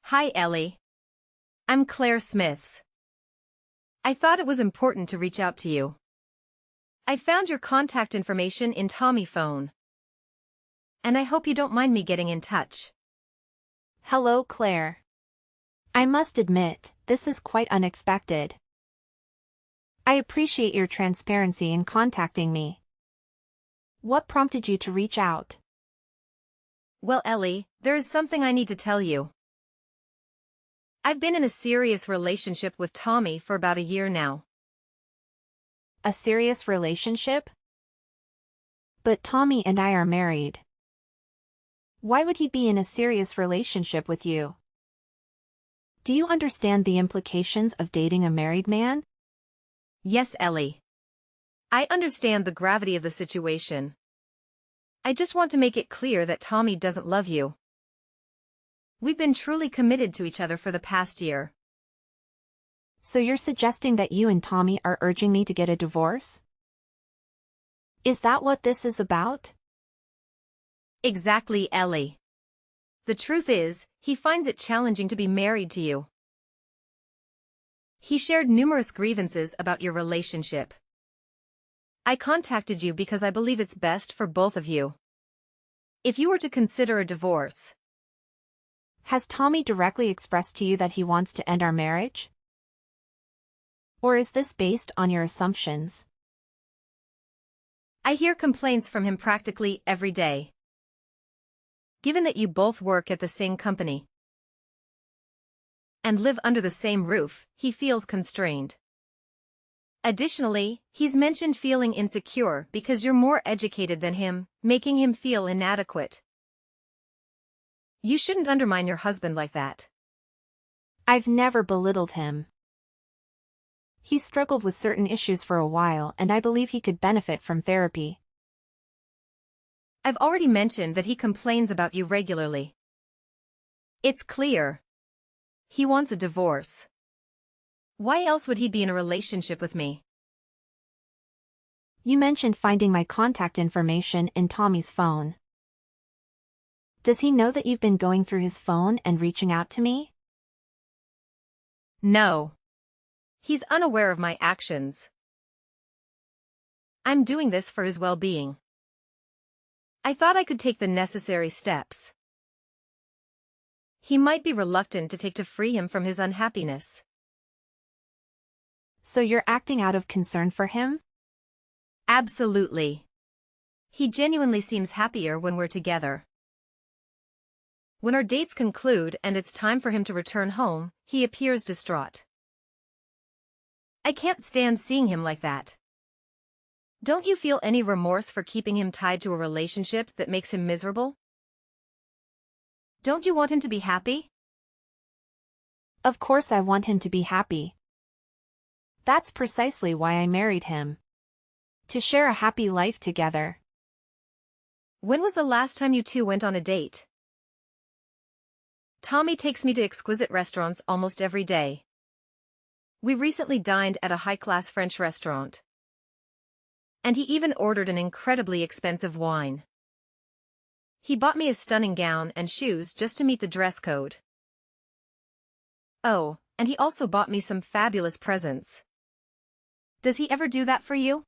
Hi, Ellie. I'm Claire Smiths. I thought it was important to reach out to you. I found your contact information in Tommy's phone. And I hope you don't mind me getting in touch. Hello, Claire. I must admit, this is quite unexpected. I appreciate your transparency in contacting me. What prompted you to reach out? Well, Ellie, there is something I need to tell you. I've been in a serious relationship with Tommy for about a year now. A serious relationship? But Tommy and I are married. Why would he be in a serious relationship with you? Do you understand the implications of dating a married man? Yes, Ellie. I understand the gravity of the situation. I just want to make it clear that Tommy doesn't love you. We've been truly committed to each other for the past year. So you're suggesting that you and Tommy are urging me to get a divorce? Is that what this is about? Exactly, Ellie. The truth is, he finds it challenging to be married to you. He shared numerous grievances about your relationship. I contacted you because I believe it's best for both of you. If you were to consider a divorce. Has Tommy directly expressed to you that he wants to end our marriage? Or is this based on your assumptions? I hear complaints from him practically every day. Given that you both work at the same company and live under the same roof, he feels constrained. Additionally, he's mentioned feeling insecure because you're more educated than him, making him feel inadequate. You shouldn't undermine your husband like that. I've never belittled him. He struggled with certain issues for a while and I believe he could benefit from therapy. I've already mentioned that he complains about you regularly. It's clear. He wants a divorce. Why else would he be in a relationship with me? You mentioned finding my contact information in Tommy's phone. Does he know that you've been going through his phone and reaching out to me? No. He's unaware of my actions. I'm doing this for his well-being. I thought I could take the necessary steps. He might be reluctant to free him from his unhappiness. So you're acting out of concern for him? Absolutely. He genuinely seems happier when we're together. When our dates conclude and it's time for him to return home, he appears distraught. I can't stand seeing him like that. Don't you feel any remorse for keeping him tied to a relationship that makes him miserable? Don't you want him to be happy? Of course I want him to be happy. That's precisely why I married him. To share a happy life together. When was the last time you two went on a date? Tommy takes me to exquisite restaurants almost every day. We recently dined at a high-class French restaurant. And he even ordered an incredibly expensive wine. He bought me a stunning gown and shoes just to meet the dress code. Oh, and he also bought me some fabulous presents. Does he ever do that for you?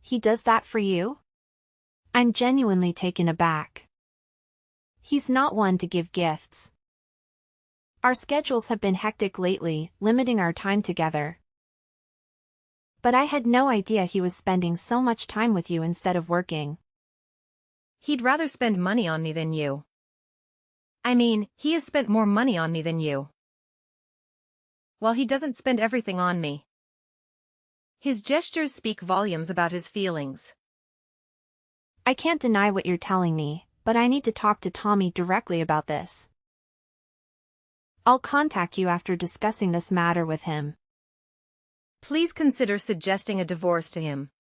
He does that for you? I'm genuinely taken aback. He's not one to give gifts. Our schedules have been hectic lately, limiting our time together. But I had no idea he was spending so much time with you instead of working. He'd rather spend money on me than you. I mean, he has spent more money on me than you. While he doesn't spend everything on me. His gestures speak volumes about his feelings. I can't deny what you're telling me, but I need to talk to Tommy directly about this. I'll contact you after discussing this matter with him. Please consider suggesting a divorce to him.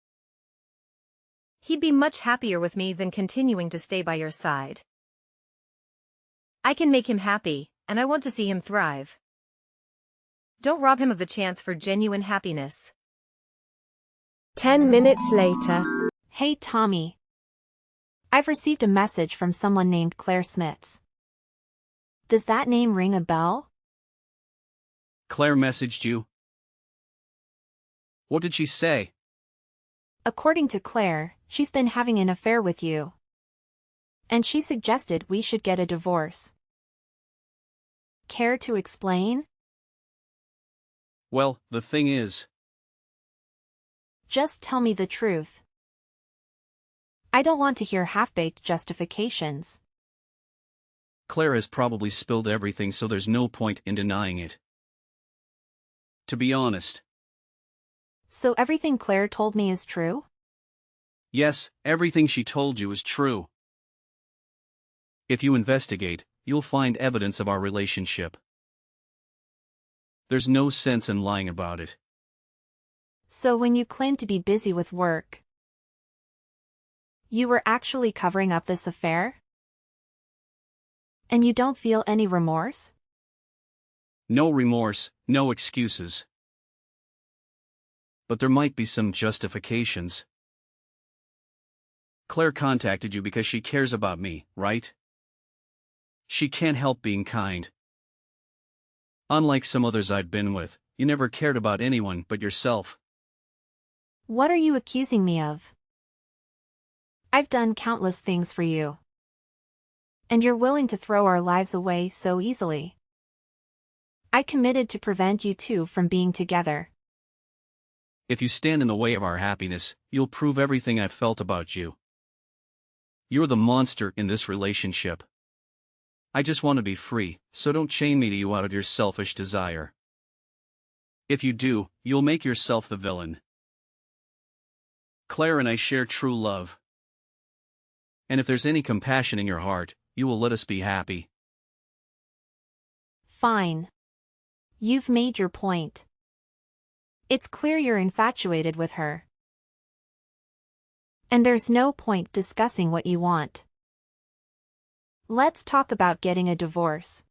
He'd be much happier with me than continuing to stay by your side. I can make him happy, and I want to see him thrive. Don't rob him of the chance for genuine happiness. 10 minutes later. Hey Tommy. I've received a message from someone named Claire Smiths. Does that name ring a bell? Claire messaged you? What did she say? According to Claire, she's been having an affair with you. And she suggested we should get a divorce. Care to explain? Well, the thing is, Just tell me the truth. I don't want to hear half-baked justifications. Claire has probably spilled everything, so there's no point in denying it. To be honest. So everything Claire told me is true? Yes, everything she told you is true. If you investigate, you'll find evidence of our relationship. There's no sense in lying about it. So when you claim to be busy with work, you were actually covering up this affair? And you don't feel any remorse? No remorse, no excuses. But there might be some justifications. Claire contacted you because she cares about me, right? She can't help being kind. Unlike some others I've been with, you never cared about anyone but yourself. What are you accusing me of? I've done countless things for you. And you're willing to throw our lives away so easily. I committed to prevent you two from being together. If you stand in the way of our happiness, you'll prove everything I've felt about you. You're the monster in this relationship. I just want to be free, so don't chain me to you out of your selfish desire. If you do, you'll make yourself the villain. Claire and I share true love. And if there's any compassion in your heart, you will let us be happy. Fine. You've made your point. It's clear you're infatuated with her. And there's no point discussing what you want. Let's talk about getting a divorce.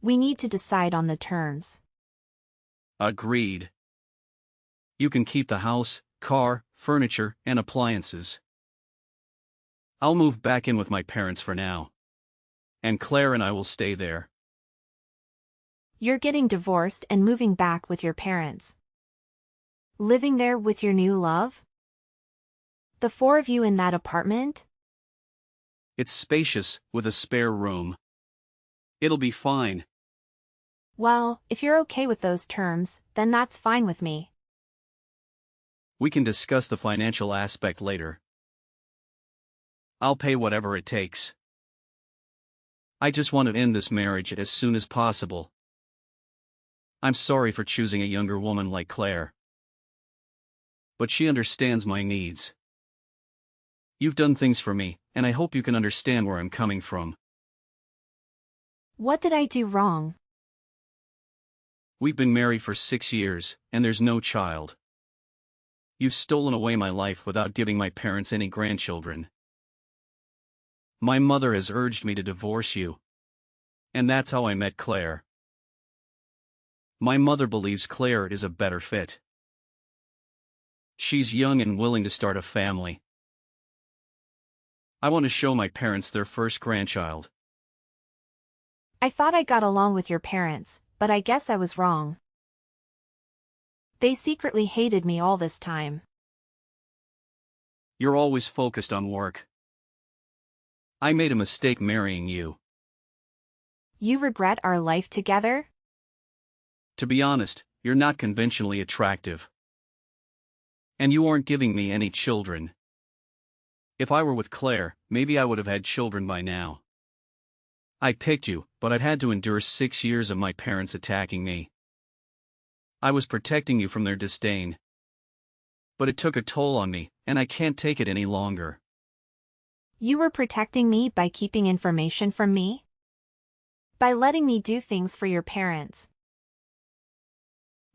We need to decide on the terms. Agreed. You can keep the house, car, furniture, and appliances. I'll move back in with my parents for now. And Claire and I will stay there. You're getting divorced and moving back with your parents. Living there with your new love? The four of you in that apartment? It's spacious, with a spare room. It'll be fine. Well, if you're okay with those terms, then that's fine with me. We can discuss the financial aspect later. I'll pay whatever it takes. I just want to end this marriage as soon as possible. I'm sorry for choosing a younger woman like Claire. But she understands my needs. You've done things for me, and I hope you can understand where I'm coming from. What did I do wrong? We've been married for 6 years, and there's no child. You've stolen away my life without giving my parents any grandchildren. My mother has urged me to divorce you. And that's how I met Claire. My mother believes Claire is a better fit. She's young and willing to start a family. I want to show my parents their first grandchild. I thought I got along with your parents, but I guess I was wrong. They secretly hated me all this time. You're always focused on work. I made a mistake marrying you. You regret our life together? To be honest, you're not conventionally attractive. And you aren't giving me any children. If I were with Claire, maybe I would have had children by now. I picked you, but I've had to endure 6 years of my parents attacking me. I was protecting you from their disdain. But it took a toll on me, and I can't take it any longer. You were protecting me by keeping information from me? By letting me do things for your parents?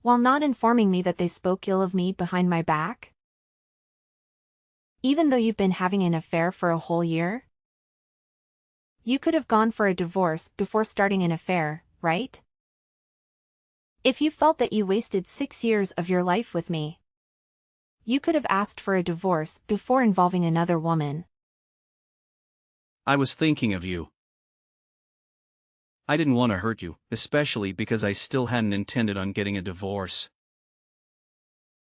While not informing me that they spoke ill of me behind my back? Even though you've been having an affair for a whole year? You could have gone for a divorce before starting an affair, right? If you felt that you wasted 6 years of your life with me, you could have asked for a divorce before involving another woman. I was thinking of you. I didn't want to hurt you, especially because I still hadn't intended on getting a divorce.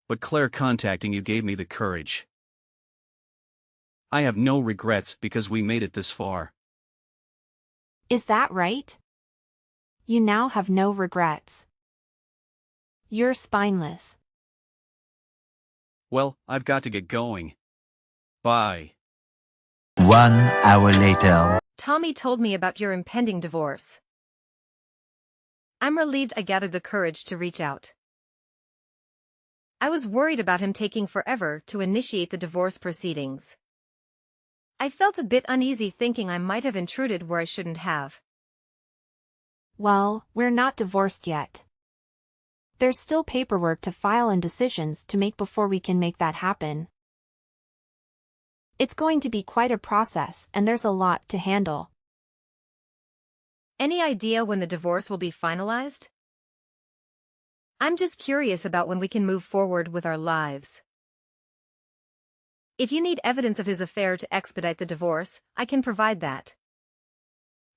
But Claire contacting you gave me the courage. I have no regrets because we made it this far. Is that right? You now have no regrets. You're spineless. Well, I've got to get going. Bye. 1 hour later. Tommy told me about your impending divorce. I'm relieved I gathered the courage to reach out. I was worried about him taking forever to initiate the divorce proceedings. I felt a bit uneasy thinking I might have intruded where I shouldn't have. Well, we're not divorced yet. There's still paperwork to file and decisions to make before we can make that happen. It's going to be quite a process and there's a lot to handle. Any idea when the divorce will be finalized? I'm just curious about when we can move forward with our lives. If you need evidence of his affair to expedite the divorce, I can provide that.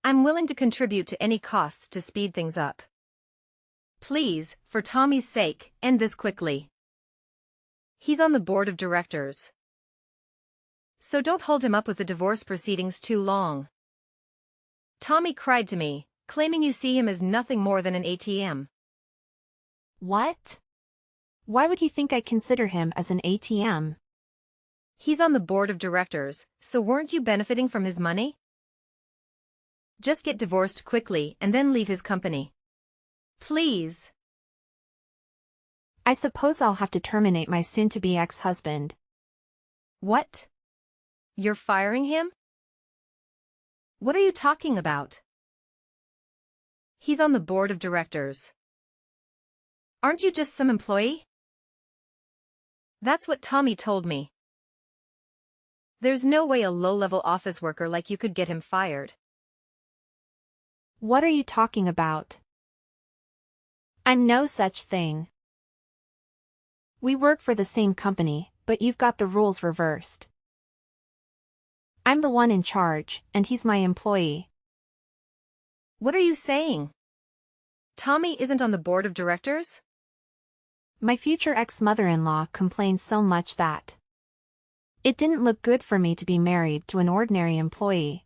I'm willing to contribute to any costs to speed things up. Please, for Tommy's sake, end this quickly. He's on the board of directors. So don't hold him up with the divorce proceedings too long. Tommy cried to me, claiming you see him as nothing more than an ATM. What? Why would he think I consider him as an ATM? He's on the board of directors, so weren't you benefiting from his money? Just get divorced quickly and then leave his company. Please. I suppose I'll have to terminate my soon-to-be ex-husband. What? You're firing him? What are you talking about? He's on the board of directors. Aren't you just some employee? That's what Tommy told me. There's no way a low-level office worker like you could get him fired. What are you talking about? I'm no such thing. We work for the same company, but you've got the rules reversed. I'm the one in charge, and he's my employee. What are you saying? Tommy isn't on the board of directors? My future ex-mother-in-law complains so much that it didn't look good for me to be married to an ordinary employee.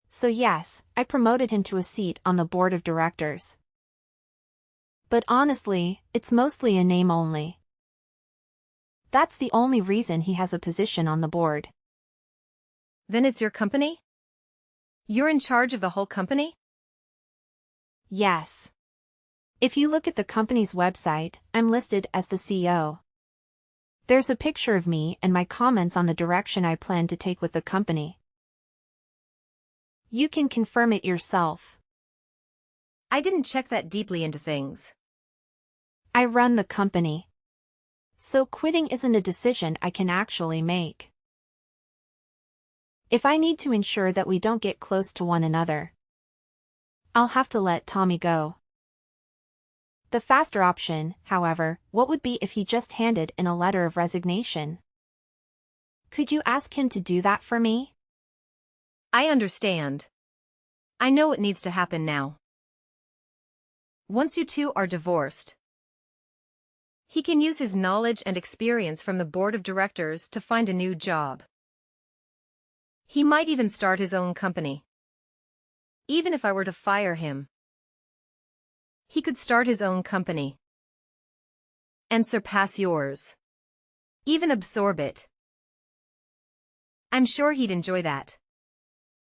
So yes, I promoted him to a seat on the board of directors. But honestly, it's mostly a name only. That's the only reason he has a position on the board. Then it's your company? You're in charge of the whole company? Yes. If you look at the company's website, I'm listed as the CEO. There's a picture of me and my comments on the direction I plan to take with the company. You can confirm it yourself. I didn't check that deeply into things. I run the company. So quitting isn't a decision I can actually make. If I need to ensure that we don't get close to one another, I'll have to let Tommy go. The faster option, however, what would be if he just handed in a letter of resignation? Could you ask him to do that for me? I understand. I know what needs to happen now. Once you two are divorced, he can use his knowledge and experience from the board of directors to find a new job. He might even start his own company. Even if I were to fire him, he could start his own company and surpass yours. Even absorb it. I'm sure he'd enjoy that.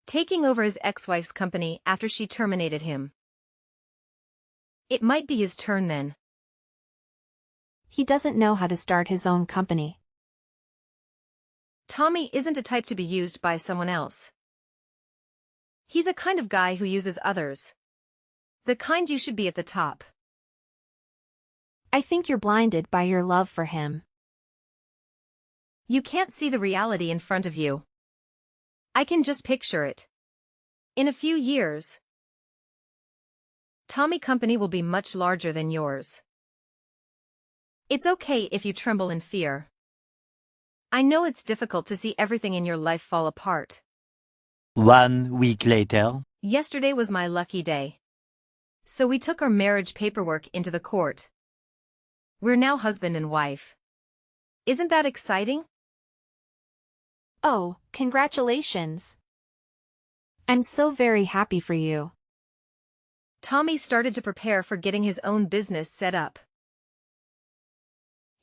Taking over his ex-wife's company after she terminated him. It might be his turn then. He doesn't know how to start his own company. Tommy isn't a type to be used by someone else. He's a kind of guy who uses others. The kind you should be at the top. I think you're blinded by your love for him. You can't see the reality in front of you. I can just picture it. In a few years, Tommy Company will be much larger than yours. It's okay if you tremble in fear. I know it's difficult to see everything in your life fall apart. 1 week later. Yesterday was my lucky day. So we took our marriage paperwork into the court. We're now husband and wife. Isn't that exciting? Oh, congratulations. I'm so very happy for you. Tommy started to prepare for getting his own business set up.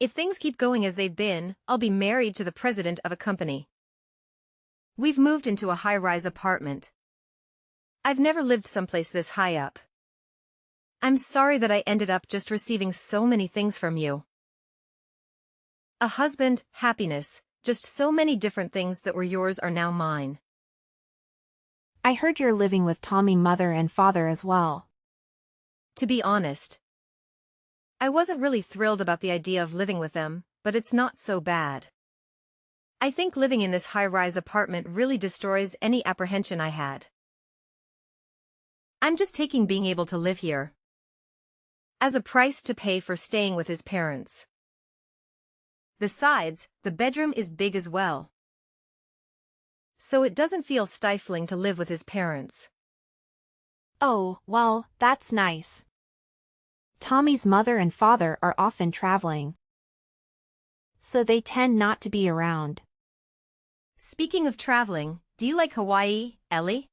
If things keep going as they've been, I'll be married to the president of a company. We've moved into a high-rise apartment. I've never lived someplace this high up. I'm sorry that I ended up just receiving so many things from you. A husband, happiness, just so many different things that were yours are now mine. I heard you're living with Tommy mother and father as well. To be honest, I wasn't really thrilled about the idea of living with them, but it's not so bad. I think living in this high-rise apartment really destroys any apprehension I had. I'm just taking being able to live here as a price to pay for staying with his parents. Besides, the bedroom is big as well. So it doesn't feel stifling to live with his parents. Oh, well, that's nice. Tommy's mother and father are often traveling, so they tend not to be around. Speaking of traveling, do you like Hawaii, Ellie?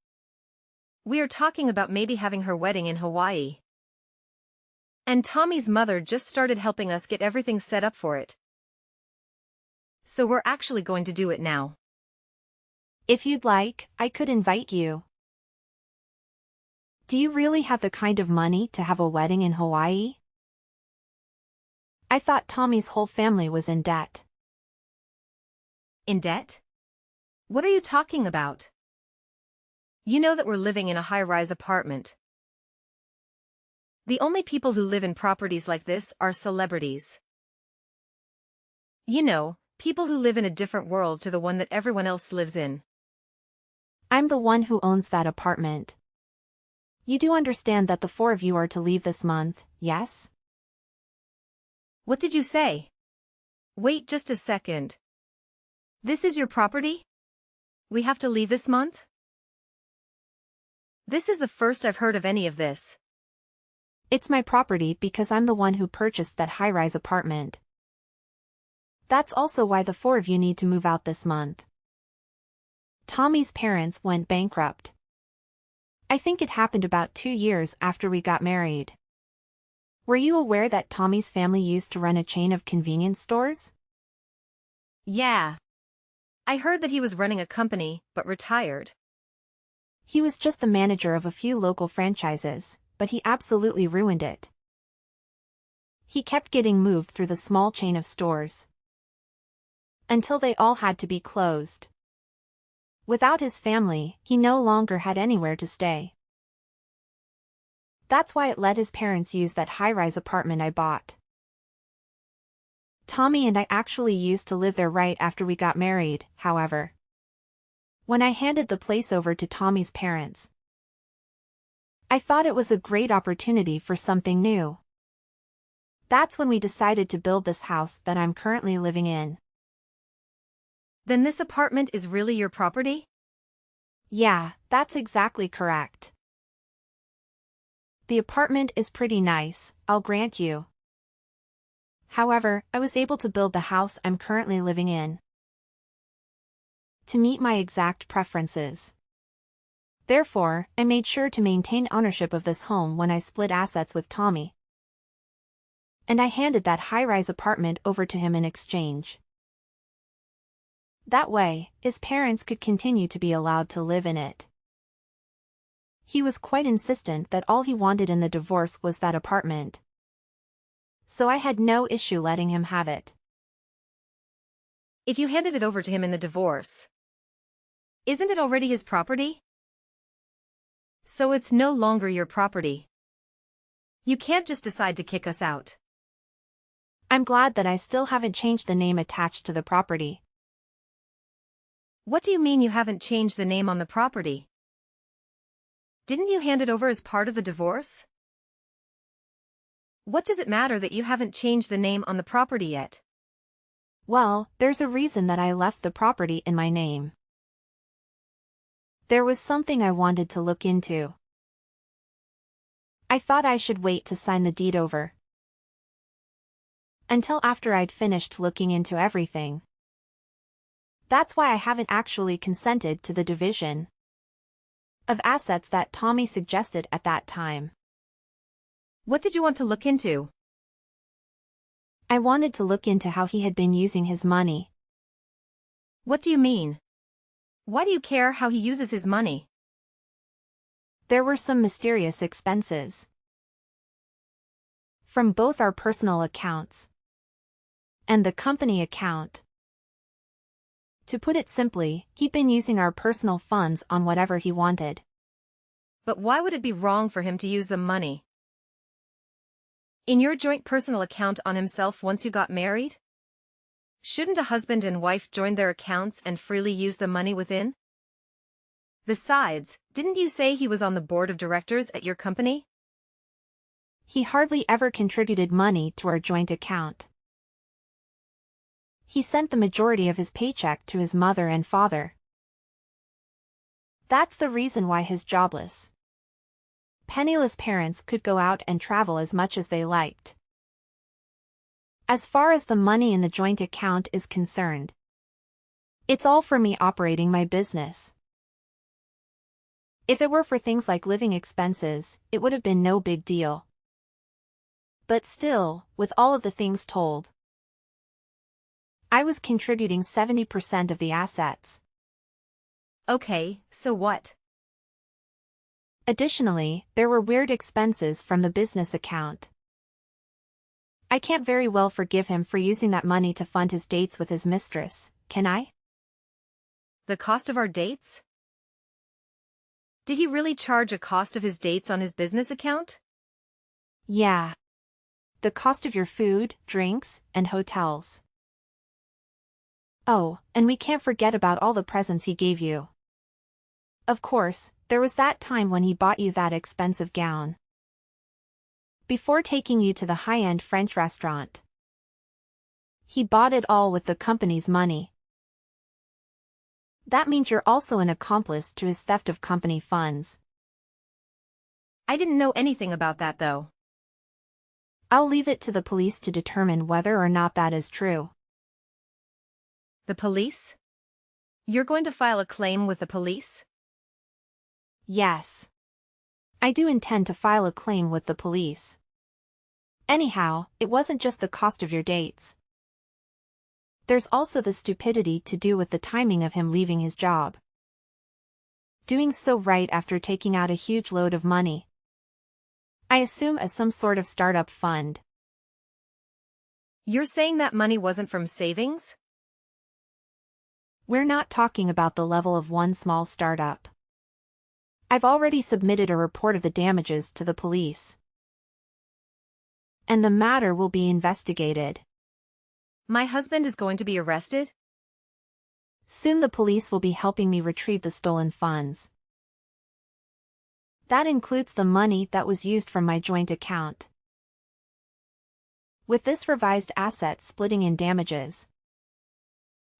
We are talking about maybe having her wedding in Hawaii. And Tommy's mother just started helping us get everything set up for it. So we're actually going to do it now. If you'd like, I could invite you. Do you really have the kind of money to have a wedding in Hawaii? I thought Tommy's whole family was in debt. In debt? What are you talking about? You know that we're living in a high-rise apartment. The only people who live in properties like this are celebrities. You know, people who live in a different world to the one that everyone else lives in. I'm the one who owns that apartment. You do understand that the four of you are to leave this month, yes? What did you say? Wait just a second. This is your property? We have to leave this month? This is the first I've heard of any of this. It's my property because I'm the one who purchased that high-rise apartment. That's also why the four of you need to move out this month. Tommy's parents went bankrupt. I think it happened about 2 years after we got married. Were you aware that Tommy's family used to run a chain of convenience stores? Yeah. I heard that he was running a company, but retired. He was just the manager of a few local franchises, but he absolutely ruined it. He kept getting moved through the small chain of stores, until they all had to be closed. Without his family, he no longer had anywhere to stay. That's why it let his parents use that high-rise apartment I bought. Tommy and I actually used to live there right after we got married, however. When I handed the place over to Tommy's parents, I thought it was a great opportunity for something new. That's when we decided to build this house that I'm currently living in. Then this apartment is really your property? Yeah, that's exactly correct. The apartment is pretty nice, I'll grant you. However, I was able to build the house I'm currently living in to meet my exact preferences. Therefore, I made sure to maintain ownership of this home when I split assets with Tommy. And I handed that high-rise apartment over to him in exchange. That way, his parents could continue to be allowed to live in it. He was quite insistent that all he wanted in the divorce was that apartment. So I had no issue letting him have it. If you handed it over to him in the divorce, isn't it already his property? So it's no longer your property. You can't just decide to kick us out. I'm glad that I still haven't changed the name attached to the property. What do you mean you haven't changed the name on the property? Didn't you hand it over as part of the divorce? What does it matter that you haven't changed the name on the property yet? Well, there's a reason that I left the property in my name. There was something I wanted to look into. I thought I should wait to sign the deed over until after I'd finished looking into everything. That's why I haven't actually consented to the division of assets that Tommy suggested at that time. What did you want to look into? I wanted to look into how he had been using his money. What do you mean? Why do you care how he uses his money? There were some mysterious expenses from both our personal accounts and the company account. To put it simply, he'd been using our personal funds on whatever he wanted. But why would it be wrong for him to use the money in your joint personal account on himself once you got married? Shouldn't a husband and wife join their accounts and freely use the money within? Besides, didn't you say he was on the board of directors at your company? He hardly ever contributed money to our joint account. He sent the majority of his paycheck to his mother and father. That's the reason why his jobless, penniless parents could go out and travel as much as they liked. As far as the money in the joint account is concerned, it's all for me operating my business. If it were for things like living expenses, it would have been no big deal. But still, with all of the things told, I was contributing 70% of the assets. Okay, so what? Additionally, there were weird expenses from the business account. I can't very well forgive him for using that money to fund his dates with his mistress, can I? The cost of our dates? Did he really charge a cost of his dates on his business account? Yeah. The cost of your food, drinks, and hotels. Oh, and we can't forget about all the presents he gave you. Of course, there was that time when he bought you that expensive gown before taking you to the high-end French restaurant. He bought it all with the company's money. That means you're also an accomplice to his theft of company funds. I didn't know anything about that though. I'll leave it to the police to determine whether or not that is true. The police? You're going to file a claim with the police? Yes. I do intend to file a claim with the police. Anyhow, it wasn't just the cost of your dates. There's also the stupidity to do with the timing of him leaving his job. Doing so right after taking out a huge load of money. I assume as some sort of startup fund. You're saying that money wasn't from savings? We're not talking about the level of one small startup. I've already submitted a report of the damages to the police, and the matter will be investigated. My husband is going to be arrested? Soon the police will be helping me retrieve the stolen funds. That includes the money that was used from my joint account. With this revised asset splitting in damages,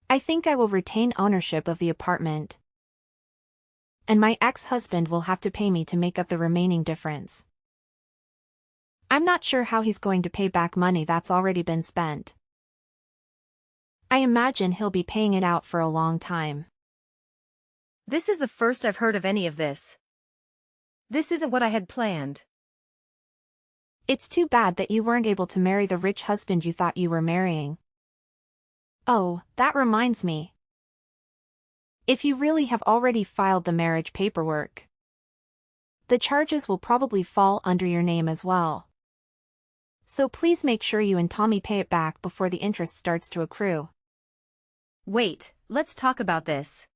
I think I will retain ownership of the apartment, and my ex-husband will have to pay me to make up the remaining difference. I'm not sure how he's going to pay back money that's already been spent. I imagine he'll be paying it out for a long time. This is the first I've heard of any of this. This isn't what I had planned. It's too bad that you weren't able to marry the rich husband you thought you were marrying. Oh, that reminds me. If you really have already filed the marriage paperwork, the charges will probably fall under your name as well. So please make sure you and Tommy pay it back before the interest starts to accrue. Wait, let's talk about this.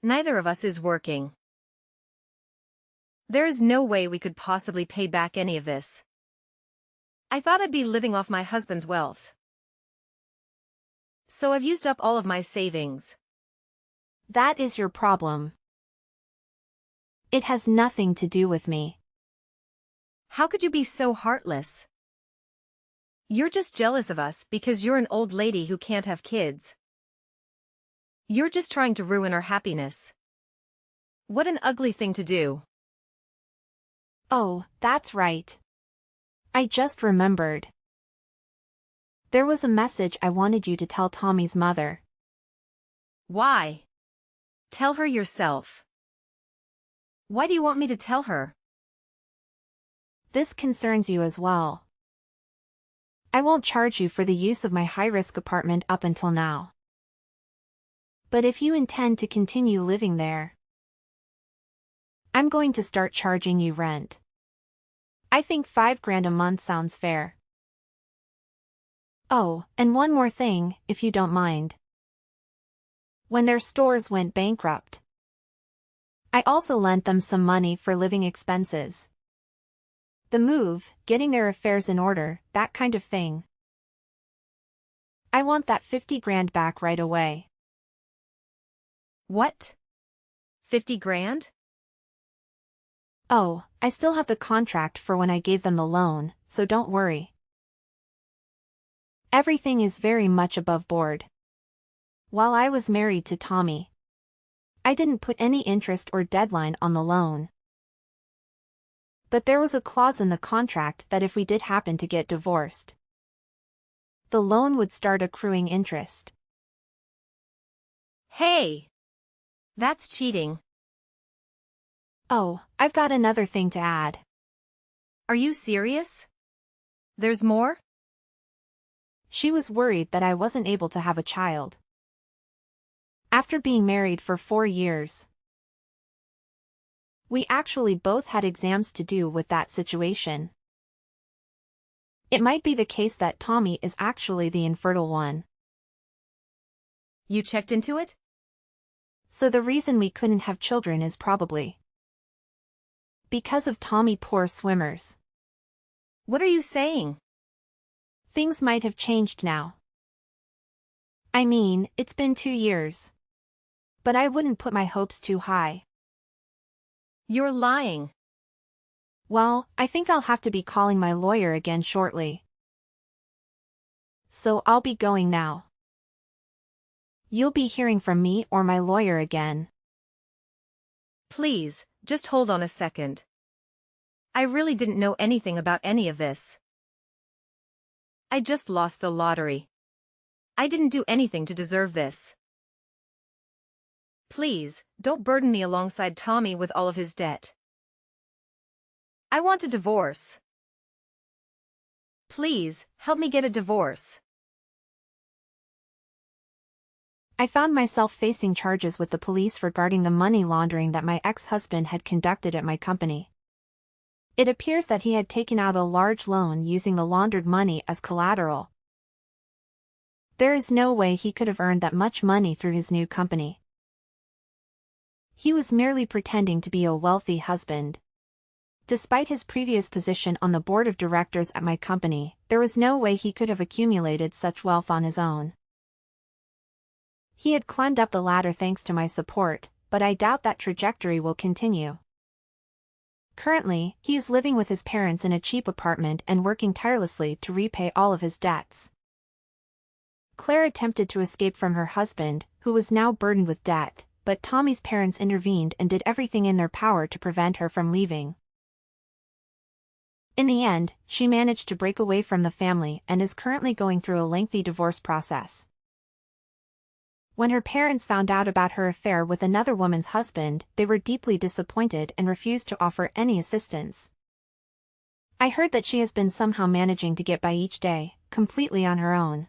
Neither of us is working. There is no way we could possibly pay back any of this. I thought I'd be living off my husband's wealth. So I've used up all of my savings. That is your problem. It has nothing to do with me. How could you be so heartless? You're just jealous of us because you're an old lady who can't have kids. You're just trying to ruin our happiness. What an ugly thing to do. Oh, that's right. I just remembered. There was a message I wanted you to tell Tommy's mother. Why? Tell her yourself. Why do you want me to tell her? This concerns you as well. I won't charge you for the use of my high-risk apartment up until now. But if you intend to continue living there, I'm going to start charging you rent. I think $5,000 a month sounds fair. Oh, and one more thing, if you don't mind. When their stores went bankrupt, I also lent them some money for living expenses. The move, getting their affairs in order, that kind of thing. I want that $50,000 back right away. What? 50 grand? Oh, I still have the contract for when I gave them the loan, so don't worry. Everything is very much above board. While I was married to Tommy, I didn't put any interest or deadline on the loan. But there was a clause in the contract that if we did happen to get divorced, the loan would start accruing interest. Hey! That's cheating. Oh, I've got another thing to add. Are you serious? There's more? She was worried that I wasn't able to have a child. After being married for 4 years, we actually both had exams to do with that situation. It might be the case that Tommy is actually the infertile one. You checked into it? So the reason we couldn't have children is probably because of Tommy poor swimmers. What are you saying? Things might have changed now. I mean, it's been 2 years. But I wouldn't put my hopes too high. You're lying. Well, I think I'll have to be calling my lawyer again shortly. So I'll be going now. You'll be hearing from me or my lawyer again. Please, just hold on a second. I really didn't know anything about any of this. I just lost the lottery. I didn't do anything to deserve this. Please, don't burden me alongside Tommy with all of his debt. I want a divorce. Please, help me get a divorce. I found myself facing charges with the police regarding the money laundering that my ex-husband had conducted at my company. It appears that he had taken out a large loan using the laundered money as collateral. There is no way he could have earned that much money through his new company. He was merely pretending to be a wealthy husband. Despite his previous position on the board of directors at my company, there was no way he could have accumulated such wealth on his own. He had climbed up the ladder thanks to my support, but I doubt that trajectory will continue. Currently, he is living with his parents in a cheap apartment and working tirelessly to repay all of his debts. Claire attempted to escape from her husband, who was now burdened with debt, but Tommy's parents intervened and did everything in their power to prevent her from leaving. In the end, she managed to break away from the family and is currently going through a lengthy divorce process. When her parents found out about her affair with another woman's husband, they were deeply disappointed and refused to offer any assistance. I heard that she has been somehow managing to get by each day, completely on her own.